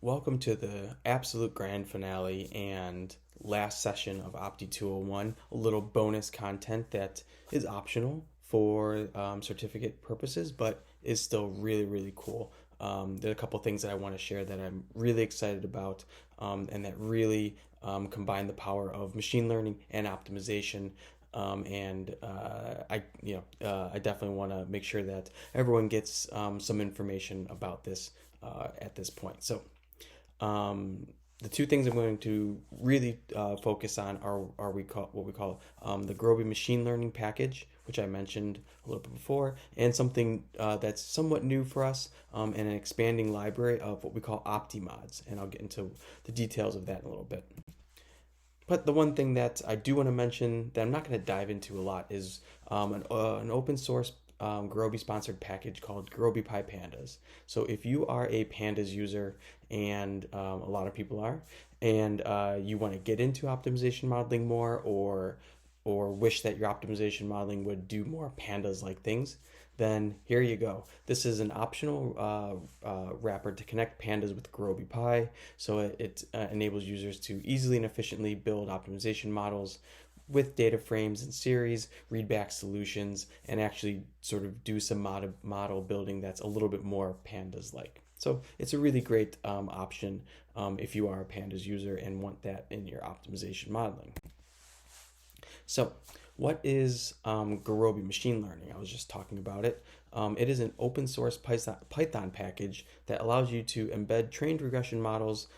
Welcome to the absolute grand finale and last session of Opti201, a little bonus content that is optional for certificate purposes, but is still really, really cool. There are a couple things that I want to share that I'm really excited about and that really combine the power of machine learning and optimization. I definitely want to make sure that everyone gets some information about this at this point. So um, the two things I'm going to really focus on are what we call the Gurobi machine learning package, which I mentioned a little bit before, and something that's somewhat new for us, and an expanding library of what we call OptiMods, and I'll get into the details of that in a little bit. But the one thing that I do want to mention that I'm not going to dive into a lot is an open source Gurobi sponsored package called Gurobi Pi Pandas. So if you are a Pandas user, and a lot of people are, and you want to get into optimization modeling more, or wish that your optimization modeling would do more Pandas like things, then here you go. This is an optional wrapper to connect Pandas with Gurobi Pi, so it enables users to easily and efficiently build optimization models with data frames and series, read back solutions, and actually sort of do some model building that's a little bit more Pandas like. So it's a really great option if you are a Pandas user and want that in your optimization modeling. So what is Gurobi machine learning? I was just talking about it. It is an open source Python package that allows you to embed trained regression models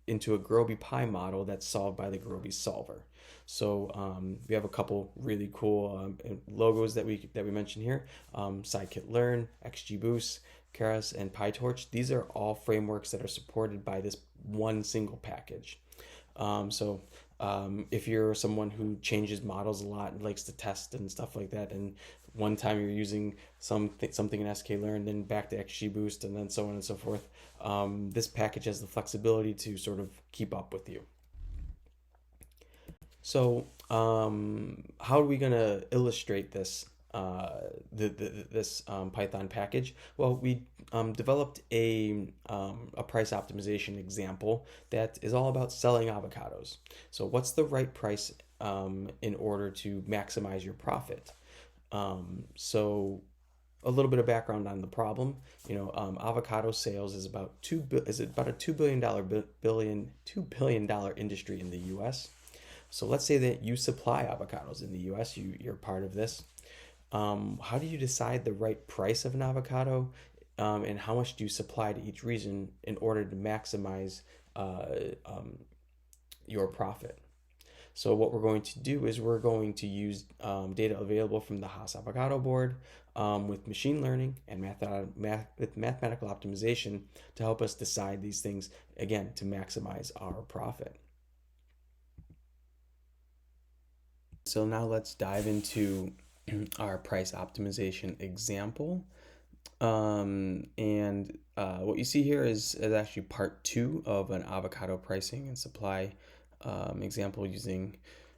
into a Gurobi Pi model that's solved by the Gurobi solver. So we have a couple really cool logos that we mentioned here: scikit-learn, XGBoost, Keras, and PyTorch. These are all frameworks that are supported by this one single package. If you're someone who changes models a lot and likes to test and stuff like that, and one time you're using something in sklearn, then back to XGBoost, and then so on and so forth, this package has the flexibility to sort of keep up with you. So how are we going to illustrate this Python package? Well, we developed a price optimization example that is all about selling avocados. So what's the right price in order to maximize your profit? So a little bit of background on the problem. Avocado sales is about a $2 billion industry in the U.S. So let's say that you supply avocados in the U.S. You're part of this. How do you decide the right price of an avocado, and how much do you supply to each region in order to maximize your profit? So what we're going to do is we're going to use data available from the Haas Avocado Board with machine learning and with mathematical optimization to help us decide these things, again, to maximize our profit. So now let's dive into our price optimization example. What you see here is actually part 2 of an avocado pricing and supply example using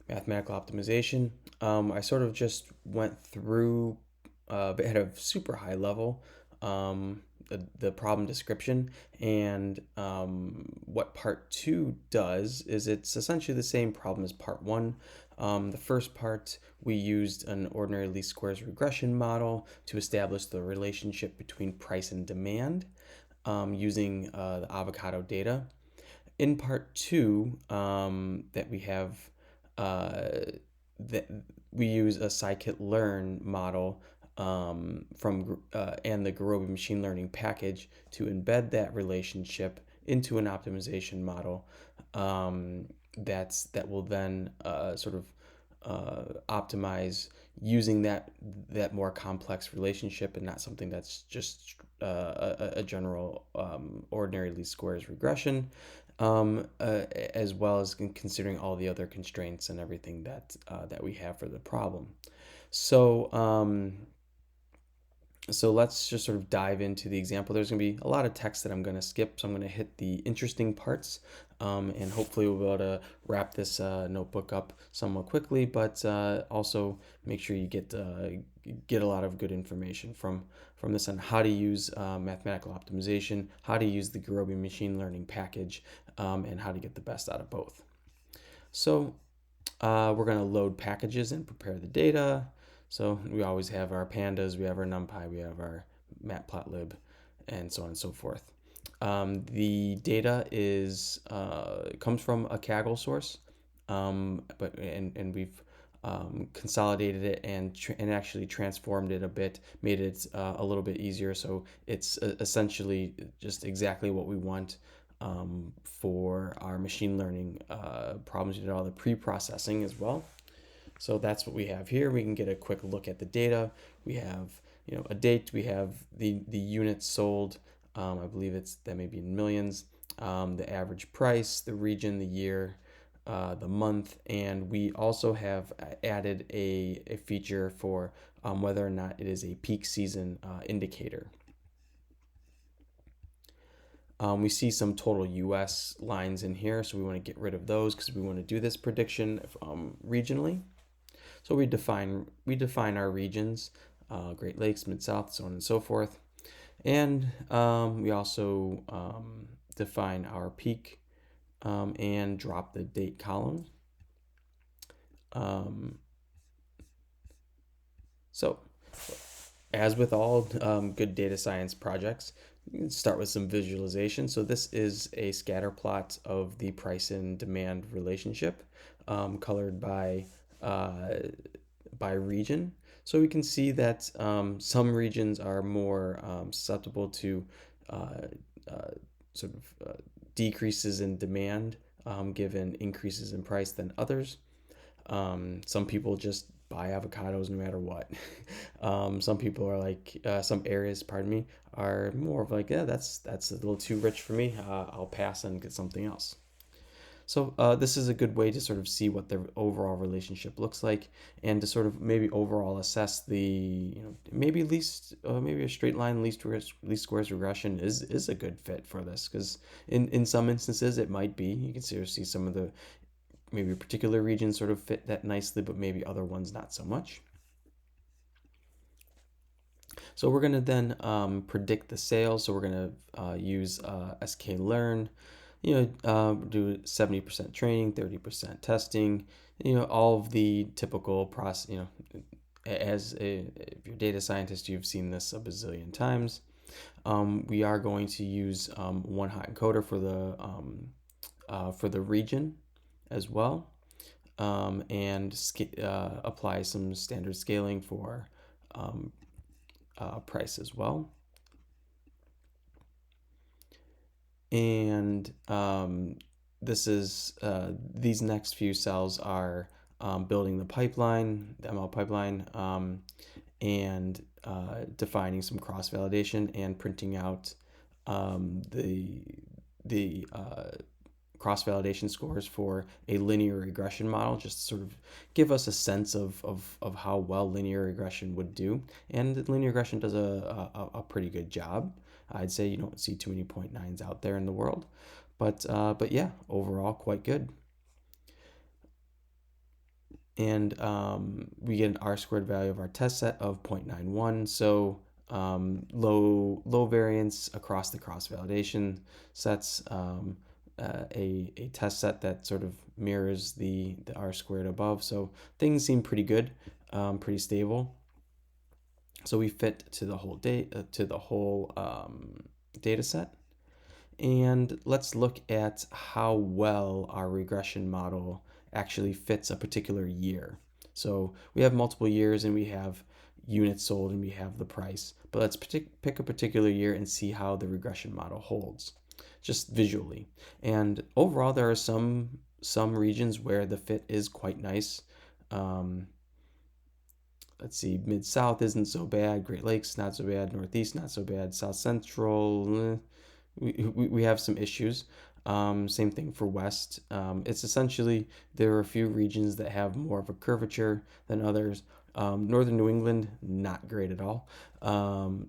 mathematical optimization. I sort of just went through at a super high level the problem description, and what part 2 does is it's essentially the same problem as part 1. The first part, we used an ordinary least squares regression model to establish the relationship between price and demand using the avocado data. In part 2, that we have that we use a scikit-learn model and the Gurobi machine learning package to embed that relationship into an optimization model that will then sort of optimize using that more complex relationship, and not something that's just a general ordinary least squares regression, as well as considering all the other constraints and everything that we have for the problem. So let's just sort of dive into the example. There's going to be a lot of text that I'm going to skip, so I'm going to hit the interesting parts, and hopefully we'll be able to wrap this notebook up somewhat quickly, but also make sure you get get a lot of good information from this on how to use mathematical optimization, how to use the Gurobi machine learning package, and how to get the best out of both. So we're going to load packages and prepare the data. So we always have our pandas, we have our NumPy, we have our matplotlib, and so on and so forth. The data is comes from a Kaggle source, and we've consolidated it and actually transformed it a bit, made it a little bit easier. So it's essentially just exactly what we want for our machine learning problems. We did all the pre-processing as well. So that's what we have here. We can get a quick look at the data. We have, a date. We have the units sold. I believe that may be in millions. The average price, the region, the year, the month, and we also have added a feature for whether or not it is a peak season indicator. We see some total US lines in here, so we want to get rid of those because we want to do this prediction regionally. So we define our regions, Great Lakes, Mid-South, so on and so forth. And we also define our peak and drop the date column. So as with all good data science projects, you can start with some visualization. So this is a scatter plot of the price and demand relationship, colored by region. So we can see that some regions are more susceptible to decreases in demand given increases in price than others. Some people just buy avocados no matter what. Some people are like, some areas, pardon me, are more of like, yeah, that's a little too rich for me. I'll pass and get something else. So this is a good way to sort of see what the overall relationship looks like, and to sort of maybe overall assess the, maybe maybe a straight line least squares regression is a good fit for this, because in some instances it might be. You can see some of the maybe particular regions sort of fit that nicely, but maybe other ones not so much. So we're going to then predict the sales. So we're going to use sklearn, do 70% training, 30% testing, all of the typical process. If you're a data scientist, you've seen this a bazillion times. We are going to use one hot encoder for the region as well, and apply some standard scaling for price as well. And this is these next few cells are building the pipeline, the ML pipeline, and defining some cross validation and printing out the cross validation scores for a linear regression model, just to sort of give us a sense of how well linear regression would do. And linear regression does a pretty good job. I'd say you don't see too many 0.9s out there in the world, but yeah, overall quite good. And we get an R-squared value of our test set of 0.91. So low variance across the cross validation sets. A test set that sort of mirrors the R-squared above. So things seem pretty good, pretty stable. So we fit to the whole data set. And let's look at how well our regression model actually fits a particular year. So we have multiple years and we have units sold and we have the price. But let's pick a particular year and see how the regression model holds, just visually. And overall, there are some regions where the fit is quite nice. Let's see, Mid-South isn't so bad, Great Lakes not so bad, Northeast not so bad, South Central, we have some issues. Same thing for West. It's essentially, there are a few regions that have more of a curvature than others. Northern New England, not great at all.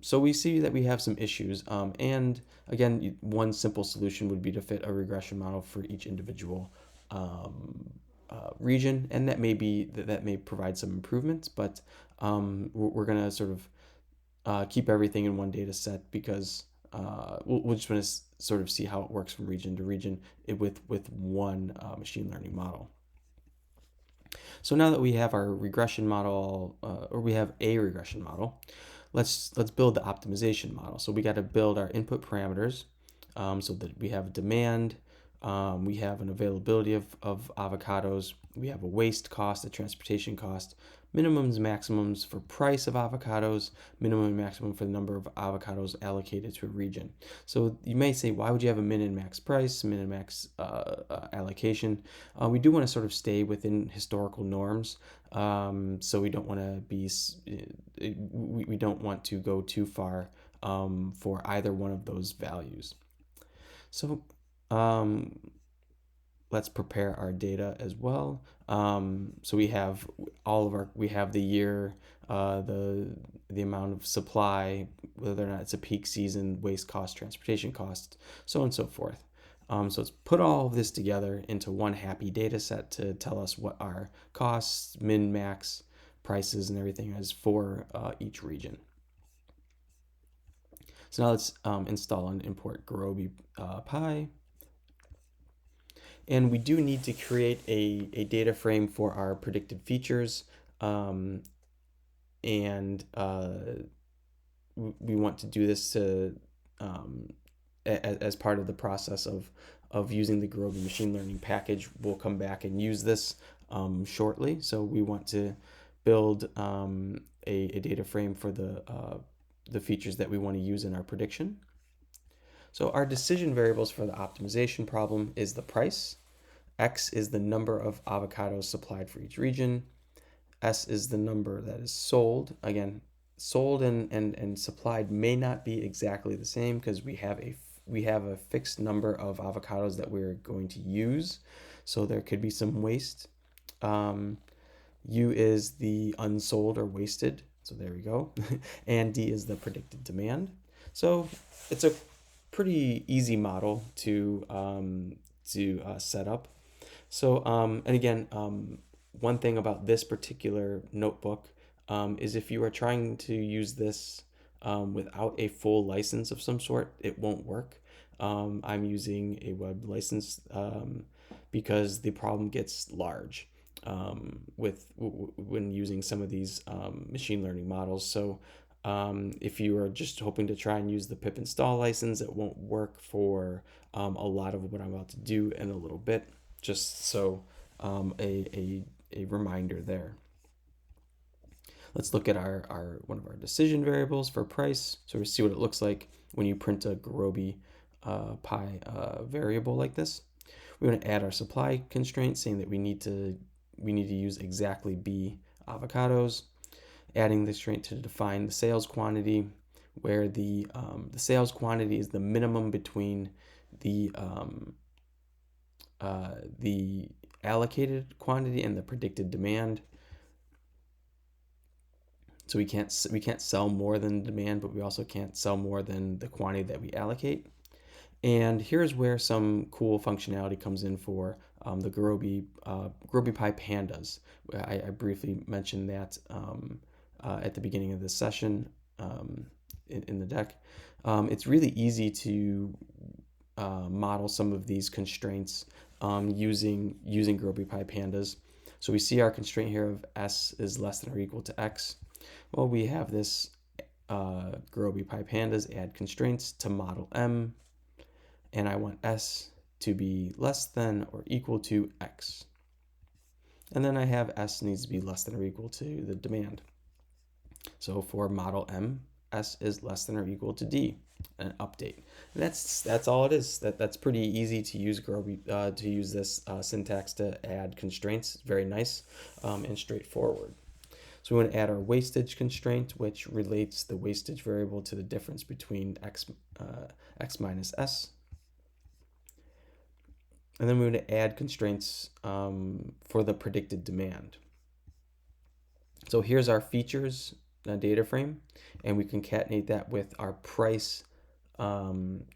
So we see that we have some issues. And again, one simple solution would be to fit a regression model for each individual region, and that may provide some improvements, but we're going to sort of keep everything in one data set because we'll just want to sort of see how it works from region to region with one machine learning model. So now that we have our regression model, or we have a regression model, let's build the optimization model. So we got to build our input parameters so that we have demand, we have an availability of avocados, we have a waste cost, a transportation cost, minimums, maximums for price of avocados, minimum and maximum for the number of avocados allocated to a region. So you may say, why would you have a min and max price, min and max allocation? We do want to sort of stay within historical norms. So we don't want to be, we don't want to go too far for either one of those values. So let's prepare our data as well. So we have we have the year, the amount of supply, whether or not it's a peak season, waste cost, transportation cost, so on and so forth. So let's put all of this together into one happy data set to tell us what our costs, min, max, prices, and everything is for each region. So now let's install and import Gurobi Pi. And we do need to create a data frame for our predicted features. And we want to do this as part of the process of using the Gurobi machine learning package. We'll come back and use this shortly. So we want to build a data frame for the features that we want to use in our prediction. So our decision variables for the optimization problem is the price. X is the number of avocados supplied for each region. S is the number that is sold. Again, sold and supplied may not be exactly the same because we have a fixed number of avocados that we're going to use. So there could be some waste. U is the unsold or wasted. So there we go. And D is the predicted demand. So it's a pretty easy model to set up. So and again, one thing about this particular notebook is if you are trying to use this without a full license of some sort, it won't work. I'm using a web license because the problem gets large when using some of these machine learning models. So if you are just hoping to try and use the pip install license, it won't work for a lot of what I'm about to do in a little bit. Just so a reminder there. Let's look at our one of our decision variables for price. So we see what it looks like when you print a Gurobi Pi variable like this. We want to add our supply constraint, saying that we need to use exactly B avocados. Adding the constraint to define the sales quantity, where the sales quantity is the minimum between the allocated quantity and the predicted demand. So we can't sell more than demand, but we also can't sell more than the quantity that we allocate. And here's where some cool functionality comes in for the Gurobi Pi pandas. I briefly mentioned that at the beginning of this session in the deck. It's really easy to model some of these constraints using Gurobi Pi pandas. So we see our constraint here of S is less than or equal to X. Well, we have this Gurobi Pi pandas add constraints to model M, and I want S to be less than or equal to X. And then I have S needs to be less than or equal to the demand. So for model M, S is less than or equal to D, an update. And that's all it is. That's pretty easy to use Gurobi to use this syntax to add constraints. It's very nice and straightforward. So we want to add our wastage constraint, which relates the wastage variable to the difference between X minus S. And then we want to add constraints for the predicted demand. So here's our features data frame, and we concatenate that with our price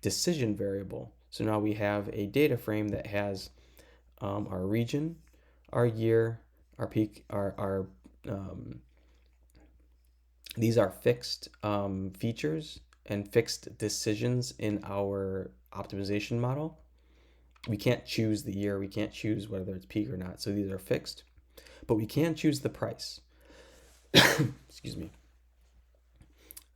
decision variable. So now we have a data frame that has our region, our year, our peak, these are fixed features and fixed decisions in our optimization model. We can't choose the year, we can't choose whether it's peak or not, so these are fixed. But we can choose the price. Excuse me.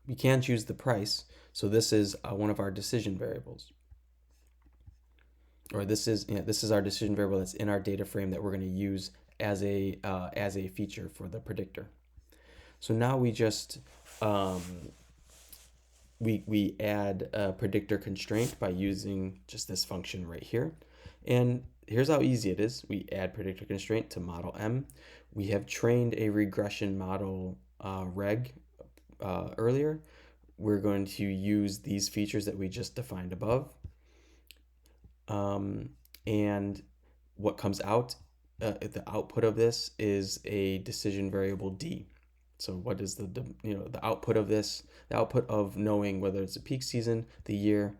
We can choose the price, so this is one of our decision variables. Or this is our decision variable that's in our data frame that we're going to use as a feature for the predictor. So now we just we add a predictor constraint by using just this function right here. And here's how easy it is. We add predictor constraint to model M. We have trained a regression model reg earlier. We're going to use these features that we just defined above. And what comes out, the output of this is a decision variable D. So what is the output of this? The output of knowing whether it's a peak season, the year,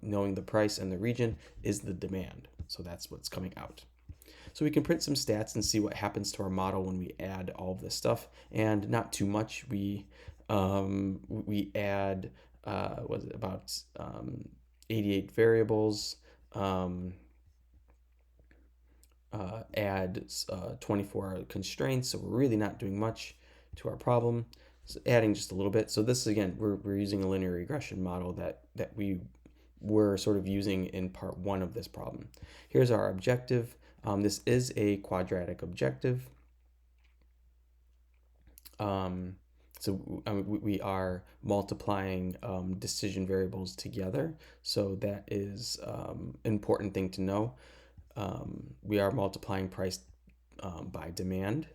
knowing the price and the region is the demand. So that's what's coming out. So we can print some stats and see what happens to our model when we add all of this stuff, and not too much. We add was it about 88 variables. Add 24 constraints, so we're really not doing much to our problem. So adding just a little bit. So this, again, we're using a linear regression model that we were sort of using in part 1 of this problem. Here's our objective. This is a quadratic objective. So we are multiplying decision variables together. So that is an important thing to know. We are multiplying price by demand,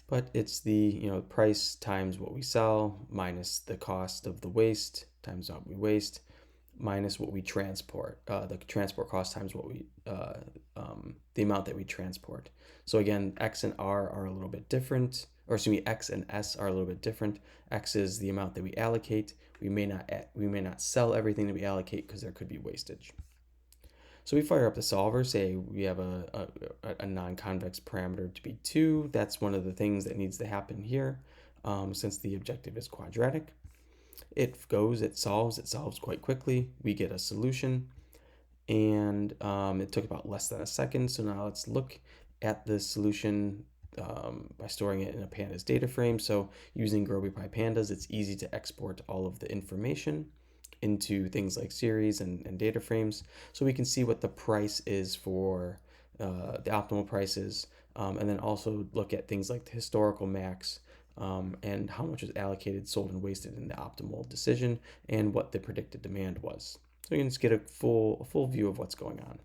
but it's the price times what we sell minus the cost of the waste times what we waste minus what we transport, the transport cost times what we the amount that we transport. So again, X and R are a little bit different, or excuse me, X and S are a little bit different. X is the amount that we allocate. We may not sell everything that we allocate because there could be wastage. So we fire up the solver, say we have a non-convex parameter to be 2. That's one of the things that needs to happen here since the objective is quadratic. It solves quite quickly. We get a solution, and it took about less than a second. So now let's look at the solution by storing it in a pandas data frame. So using Gurobi pandas, it's easy to export all of the information into things like series and data frames, so we can see what the price is for the optimal prices, and then also look at things like the historical max and how much was allocated, sold, and wasted in the optimal decision, and what the predicted demand was. So you can just get a full view of what's going on.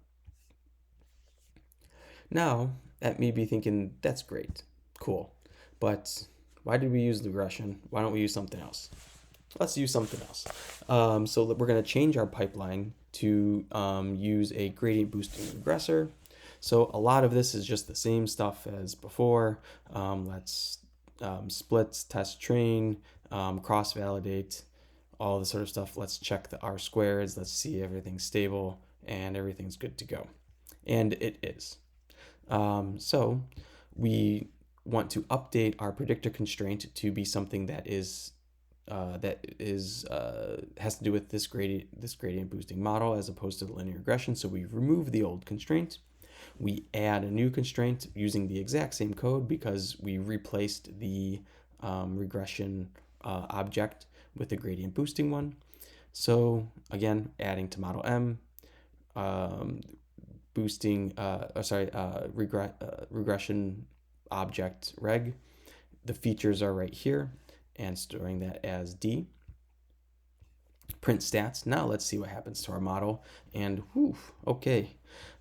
Now, that may be thinking, that's great, cool, but why did we use regression? Why don't we use something else? Let's use something else. So we're going to change our pipeline to use a gradient boosting regressor. So a lot of this is just the same stuff as before. Let's split, test, train, cross-validate, all this sort of stuff. Let's check the R squares. Let's see everything's stable and everything's good to go. And it is. So we want to update our predictor constraint to be something that has to do with this gradient boosting model as opposed to the linear regression. So we remove the old constraint. We add a new constraint using the exact same code because we replaced the regression object with the gradient boosting one. So again, adding to model M, regression object reg. The features are right here, and storing that as D. Print stats. Now let's see what happens to our model. And okay,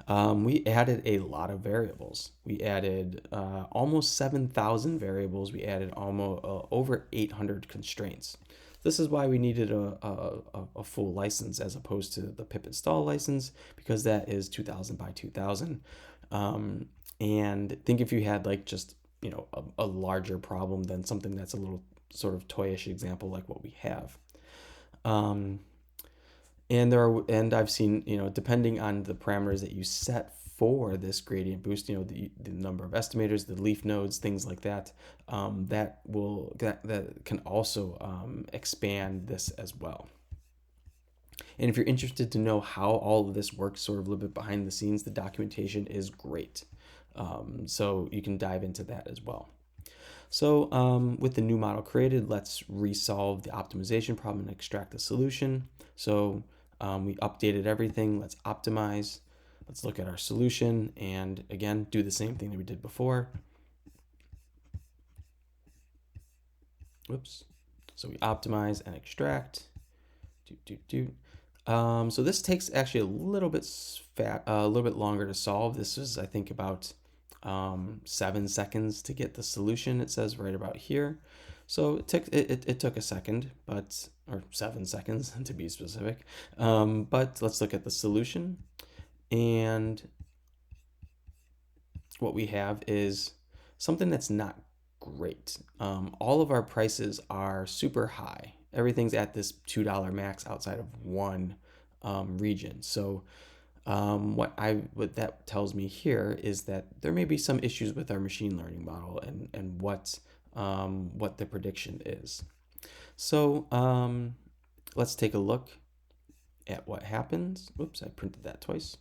we added a lot of variables. We added almost 7,000 variables. We added almost over 800 constraints. This is why we needed a full license as opposed to the pip install license, because that is 2,000 by 2,000. And think if you had like just a larger problem than something that's a little sort of toyish example like what we have. And I've seen, depending on the parameters that you set for this gradient boost, the number of estimators, the leaf nodes, things like that, that can also expand this as well. And if you're interested to know how all of this works sort of a little bit behind the scenes, the documentation is great. So you can dive into that as well. So with the new model created, let's resolve the optimization problem and extract the solution. So we updated everything. Let's optimize. Let's look at our solution and again, do the same thing that we did before. Whoops. So we optimize and extract. So this takes actually a little bit longer to solve. This is, I think, about 7 seconds to get the solution. It says right about here. So it took a second, or 7 seconds to be specific. But let's look at the solution. And what we have is something that's not great. All of our prices are super high. Everything's at this $2 max outside of one region. So what that tells me here is that there may be some issues with our machine learning model and what the prediction is. So let's take a look at what happens. Whoops, I printed that twice.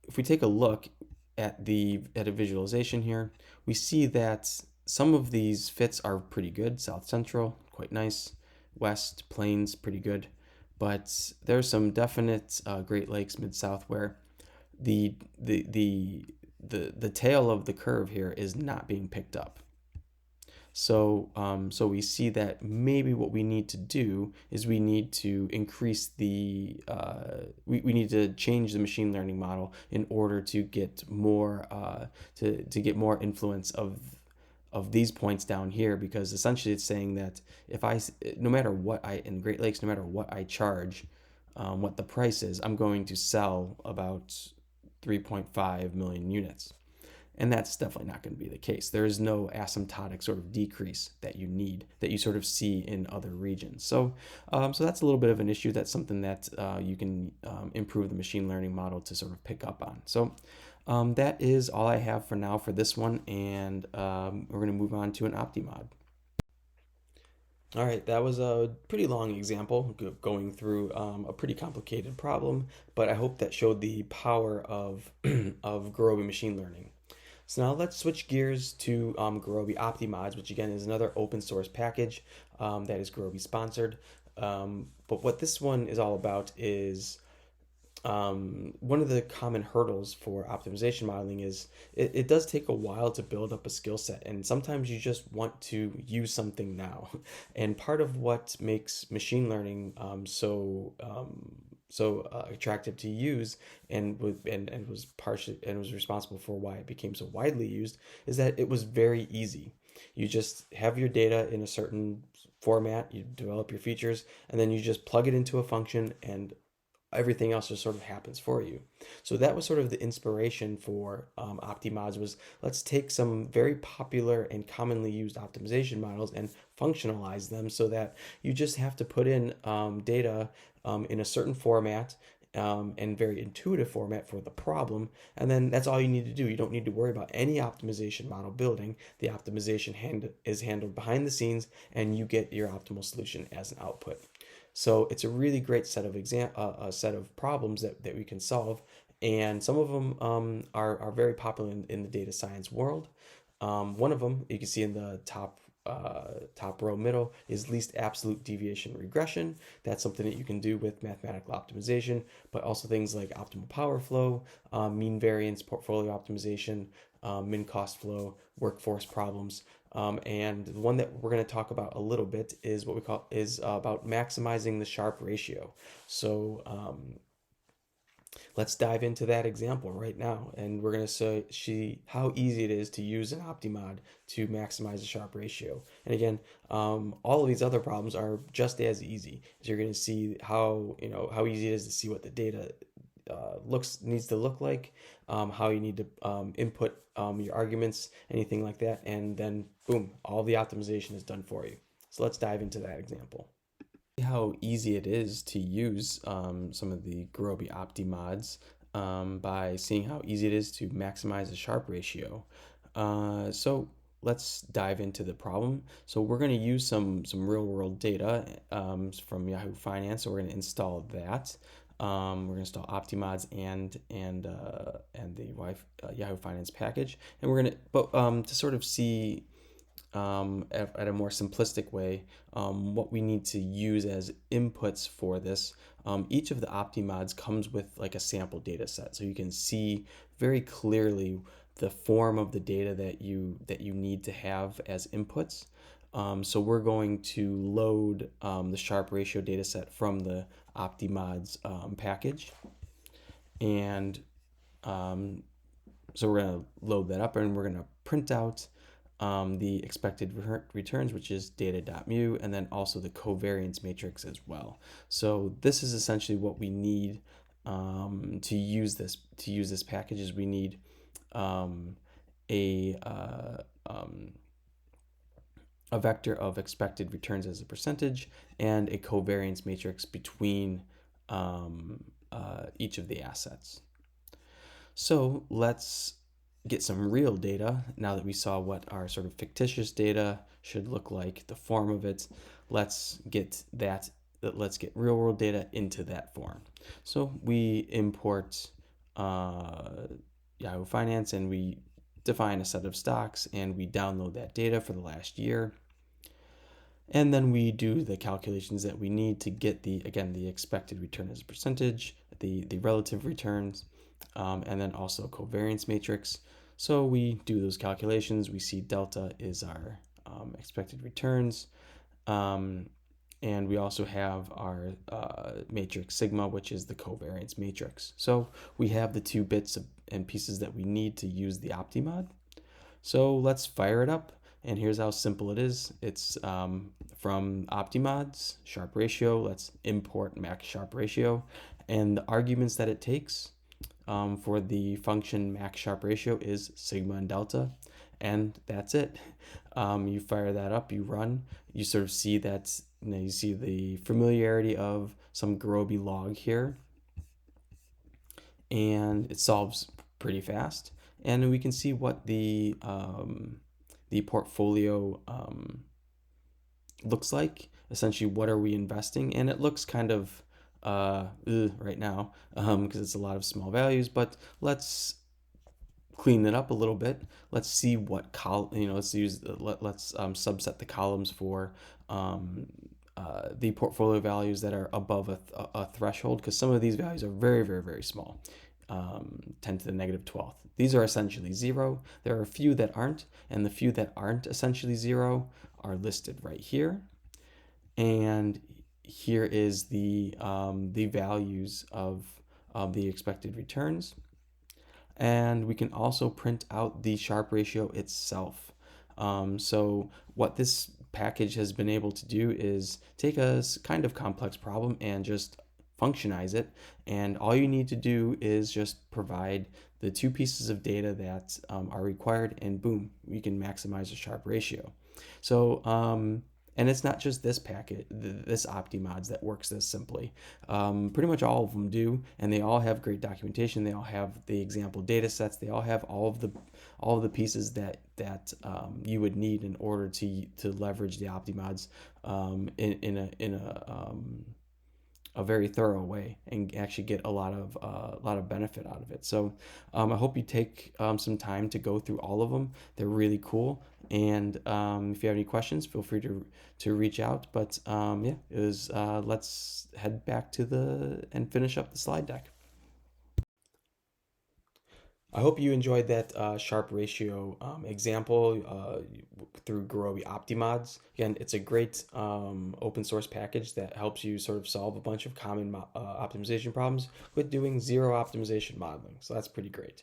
If we take a look at a visualization here, we see that some of these fits are pretty good. South Central, quite nice. West Plains, pretty good. But there's some definite Great Lakes, Mid-South, where the tail of the curve here is not being picked up. So we see that maybe what we need to do is we need to increase we need to change the machine learning model in order to get more to get more influence of these points down here, because essentially it's saying that no matter what in Great Lakes, no matter what I charge, what the price is, I'm going to sell about 3.5 million units. And that's definitely not going to be the case. There is no asymptotic sort of decrease that you sort of see in other regions. So that's a little bit of an issue. That's something that you can improve the machine learning model to sort of pick up on. So that is all I have for now for this one, and we're going to move on to an OptiMod. All right, that was a pretty long example going through a pretty complicated problem, but I hope that showed the power of Gurobi machine learning. So now let's switch gears to Gurobi OptiMods, which again is another open source package that is Gurobi sponsored. But what this one is all about is one of the common hurdles for optimization modeling is it does take a while to build up a skill set, and sometimes you just want to use something now. And part of what makes machine learning so attractive to use and was responsible for why it became so widely used is that it was very easy. You just have your data in a certain format, you develop your features, and then you just plug it into a function and everything else just sort of happens for you. So that was sort of the inspiration for OptiMods, was let's take some very popular and commonly used optimization models and functionalize them so that you just have to put in data in a certain format and very intuitive format for the problem, and then that's all you need to do. You don't need to worry about any optimization model building. The optimization is handled behind the scenes, and you get your optimal solution as an output. So it's a really great set of problems that we can solve, and some of them are very popular in the data science world. One of them you can see in the top row middle is least absolute deviation regression. That's something that you can do with mathematical optimization, but also things like optimal power flow, mean variance portfolio optimization, min cost flow, workforce problems. And the one that we're going to talk about a little bit is what we call about maximizing the Sharpe ratio. So let's dive into that example right now, and we're going to see how easy it is to use an OptiMod to maximize the Sharpe ratio. And again, all of these other problems are just as easy. So you're going to see how easy it is to see what the data needs to look like, how you need to input your arguments, anything like that, and then boom, all the optimization is done for you. So let's dive into that example. How easy it is to use some of the Gurobi OptiMods. by seeing how easy it is to maximize the Sharpe ratio. So let's dive into the problem. So we're going to use some real world data from Yahoo Finance. So we're going to install that. We're going to install OptiMods and the Yahoo Finance package, and we're going to to sort of see at a more simplistic way what we need to use as inputs for this. Each of the OptiMods comes with like a sample data set, so you can see very clearly the form of the data that you need to have as inputs. So we're going to load the Sharpe ratio data set from the OptiMods package, and so we're going to load that up, and we're going to print out the expected returns, which is data.mu, and then also the covariance matrix as well. So this is essentially what we need to use this package. Is we need a vector of expected returns as a percentage and a covariance matrix between each of the assets. So let's get some real data. Now that we saw what our sort of fictitious data should look like, the form of it, let's get real world data into that form. So we import Yahoo Finance, and we define a set of stocks, and we download that data for the last year. And then we do the calculations that we need to get the expected return as a percentage, the relative returns, and then also covariance matrix. So we do those calculations. We see delta is our expected returns. And we also have our matrix sigma, which is the covariance matrix. So we have the two bits and pieces that we need to use the OptiMod. So let's fire it up. And here's how simple it is. It's from OptiMods, Sharpe ratio. Let's import max Sharpe ratio. And the arguments that it takes for the function max Sharpe ratio is sigma and delta. And that's it. You fire that up, you run, you sort of see that, you see the familiarity of some Gurobi log here. And it solves pretty fast. And we can see what the portfolio looks like. Essentially, what are we investing? And it looks kind of right now because it's a lot of small values, but let's clean it up a little bit. Let's see what let's subset the columns for the portfolio values that are above a threshold, because some of these values are very, very, very small. 10 to the negative 12th. These are essentially zero. There are a few that aren't, and the few that aren't essentially zero are listed right here. And here is the values of the expected returns. And we can also print out the Sharpe ratio itself. So what this package has been able to do is take a kind of complex problem and just functionize it, and all you need to do is just provide the two pieces of data that are required, and boom, we can maximize the Sharpe ratio. So and it's not just this packet, this OptiMods, that works this simply. Pretty much all of them do, and they all have great documentation. They all have the example data sets. They all have all of the pieces that you would need in order to leverage the OptiMods in a very thorough way and actually get a lot of benefit out of it. So I hope you take some time to go through all of them. They're really cool. And if you have any questions, feel free to reach out. But yeah, it was let's head back to and finish up the slide deck. I hope you enjoyed that Sharpe ratio example through Gurobi OptiMods. Again, it's a great open source package that helps you sort of solve a bunch of common optimization problems with doing zero optimization modeling. So that's pretty great.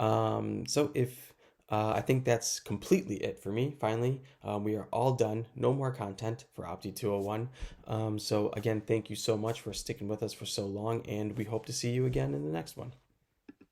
So if I think that's completely it for me. Finally, we are all done. No more content for Opti201. So again, thank you so much for sticking with us for so long, and we hope to see you again in the next one.